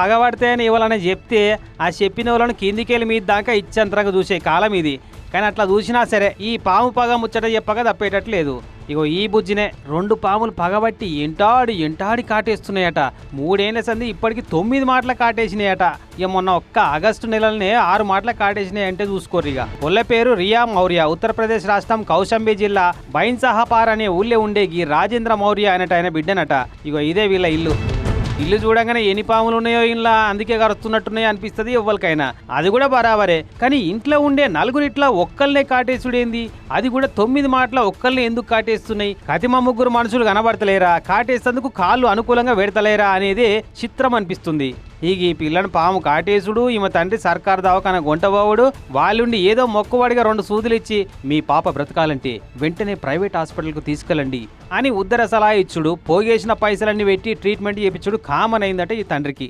పగబడితే అని ఎవరైనా చెప్తే ఆ చెప్పిన వాళ్ళని కిందికెళ్ళి మీద దాకా ఇచ్చంతరంగా చూసే కాలం ఇది. కానీ అట్లా చూసినా సరే ఈ పాము పగ ముచ్చట చెప్పగా తప్పేటట్లేదు. ఇగో ఈ బుజ్జినే 2 పాములు పగబట్టి ఎంటాడి కాటేస్తున్నాయట. 3 ఏళ్ల సంది ఇప్పటికి 9 మాటల కాటేసినాయట. ఇక మొన్న ఒక్క ఆగస్టు నెలలనే 6 మాటల కాటేసినాయి అంటే చూసుకోరు. ఇక పొల్ల పేరు రియా మౌర్య, ఉత్తరప్రదేశ్ రాష్ట్రం కౌశంబి జిల్లా బైన్సహాపార్ అనే ఊళ్ళో ఉండేగి రాజేంద్ర మౌర్య అనేట ఆయన బిడ్డనట. ఇగో ఇదే వీళ్ళ ఇల్లు చూడంగానే ఎన్ని పాములు ఉన్నాయో ఇలా అందుకే కరుస్తున్నట్టున్నాయో అనిపిస్తుంది ఎవ్వరికైనా. అది కూడా బరాబరే. కానీ ఇంట్లో ఉండే 4 ఇట్లా ఒక్కళ్ళనే కాటేసుడేంది? అది కూడా 9 మాటల ఒక్కళ్ళని ఎందుకు కాటేస్తున్నాయి? కతిమ 3 మనుషులు కనబడతలేరా? కాటేసేందుకు కాళ్ళు అనుకూలంగా పెడతలేరా అనేది చిత్రం అనిపిస్తుంది. ఈ పిల్లని పాము కాటేసుడు, ఈమె తండ్రి సర్కారు దవాఖాన గొంటబోవుడు, వాళ్ళుండి ఏదో మొక్కువాడిగా 2 సూదులు ఇచ్చి మీ పాప బ్రతకాలంటే వెంటనే ప్రైవేట్ హాస్పిటల్కు తీసుకెళ్ళండి అని ఉద్దర సలహా ఇచ్చుడు, పోగేసిన పైసలన్నీ పెట్టి ట్రీట్మెంట్ చేయించుడు కామన్ అయిందట ఈ తండ్రికి.